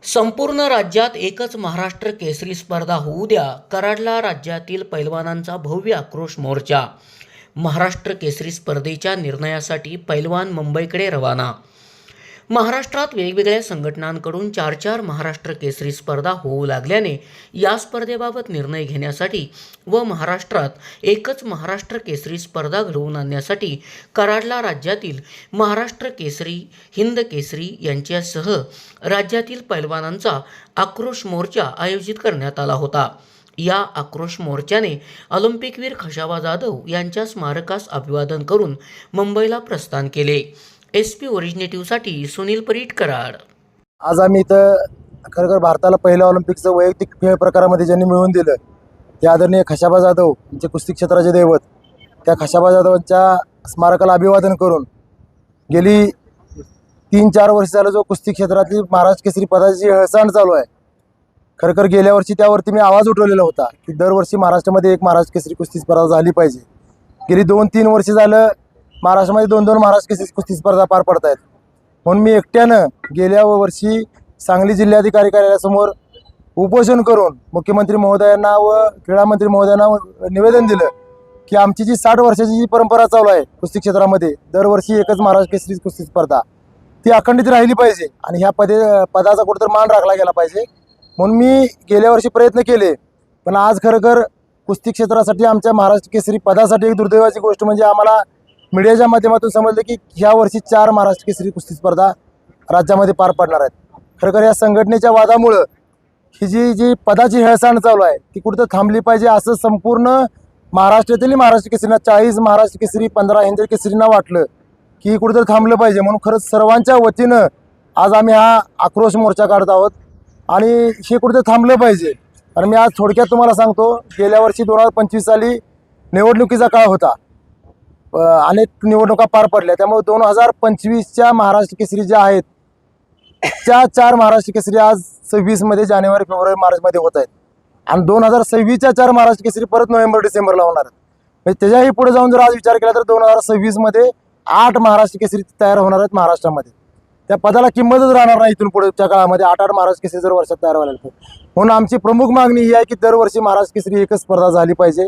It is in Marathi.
संपूर्ण राज्यात एकच महाराष्ट्र केसरी स्पर्धा होऊ द्या, कराडला राज्यातील पैलवानांचा भव्य आक्रोश मोर्चा। महाराष्ट्र केसरी स्पर्धेच्या निर्णयासाठी पैलवान मुंबईकडे रवाना। महाराष्ट्रात वेगवेगळ्या संघटनांकडून 4 महाराष्ट्र केसरी स्पर्धा होऊ लागल्याने या स्पर्धेबाबत निर्णय घेण्यासाठी व महाराष्ट्रात एकच महाराष्ट्र केसरी स्पर्धा घडवून आणण्यासाठी कराडला राज्यातील महाराष्ट्र केसरी, हिंद केसरी यांच्यासह राज्यातील पैलवानांचा आक्रोश मोर्चा आयोजित करण्यात आला होता। या आक्रोश मोर्चाने ऑलिम्पिकवीर खशाबा जाधव यांच्या स्मारकास अभिवादन करून मुंबईला प्रस्थान केले। SP ओरिजिनेटिव्हसाठी सुनील परीट, कराड। आज आम्ही इथं खरं भारताला पहिलं ऑलिम्पिकचं वैयक्तिक खेळ प्रकारामध्ये ज्यांनी मिळवून दिलं ते आदरणीय खशाबा जाधव यांचे कुस्ती क्षेत्राचे दैवत, त्या खशाबा जाधवांच्या स्मारकाला अभिवादन करून गेली 3-4 वर्ष झालं जो कुस्ती क्षेत्रातली महाराष्ट्र केसरी पदाची हळसांड चालू आहे। खरं गेल्या वर्षी त्यावरती मी आवाज उठवलेला होता की दरवर्षी महाराष्ट्रामध्ये एक महाराष्ट्र केसरी कुस्ती स्पर्धा झाली पाहिजे। गेली 2-3 वर्ष झालं महाराष्ट्रामध्ये 2-2 महाराष्ट्र केसरी कुस्ती स्पर्धा पार पडत आहेत। म्हणून मी एकट्यानं गेल्या वर्षी सांगली जिल्हाधिकारी कार्यालयासमोर उपोषण करून मुख्यमंत्री महोदयांना व क्रीडा मंत्री महोदयांना निवेदन दिलं की आमची जी 60 वर्षाची जी परंपरा चालू आहे कुस्ती क्षेत्रामध्ये, दरवर्षी एकच महाराष्ट्र केसरी कुस्ती स्पर्धा ती अखंडित राहिली पाहिजे आणि ह्या पदाचा कुठेतरी मान राखला गेला पाहिजे। म्हणून मी गेल्या वर्षी प्रयत्न केले, पण आज खरं कुस्ती क्षेत्रासाठी आमच्या महाराष्ट्र केसरी पदासाठी एक दुर्दैवाची गोष्ट म्हणजे आम्हाला मीडियाच्या माध्यमातून समजलं की ह्या वर्षी 4 महाराष्ट्र केसरी कुस्ती स्पर्धा राज्यामध्ये पार पडणार आहेत। खरं या संघटनेच्या वादामुळं ही जी पदाची हेळसांड चालू आहे ती कुठं थांबली पाहिजे असं संपूर्ण महाराष्ट्रातील महाराष्ट्र केसरींना 40 महाराष्ट्र केसरी 15 हिंद केसरींना वाटलं की कुठंतरी थांबलं पाहिजे। म्हणून खरंच सर्वांच्या वतीनं आज आम्ही हा आक्रोश मोर्चा काढत आहोत आणि हे कुठंतरी थांबलं पाहिजे। कारण मी आज थोडक्यात तुम्हाला सांगतो, गेल्या वर्षी 2025 साली निवडणुकीचा काळ होता, अनेक निवडणुका पार पडल्या, त्यामुळे 2025च्या महाराष्ट्र केसरी ज्या आहेत त्या 4 महाराष्ट्र केसरी आज 26 मध्ये जानेवारी, फेब्रुवारी, मार्चमध्ये होत आहेत आणि 2026च्या 4 महाराष्ट्र केसरी परत नोव्हेंबर, डिसेंबरला होणार आहेत। म्हणजे त्याच्याही पुढे जाऊन जर आज विचार केला तर 2026 मध्ये 8 महाराष्ट्र केसरी तयार होणार आहेत महाराष्ट्रामध्ये। त्या पदाला किंमतच राहणार नाही इथून पुढच्या काळामध्ये 8 महाराष्ट्र केसरी जर वर्षात तयार व्हायला लागले। म्हणून आमची प्रमुख मागणी ही आहे की दरवर्षी महाराष्ट्र केसरी एकच स्पर्धा झाली पाहिजे।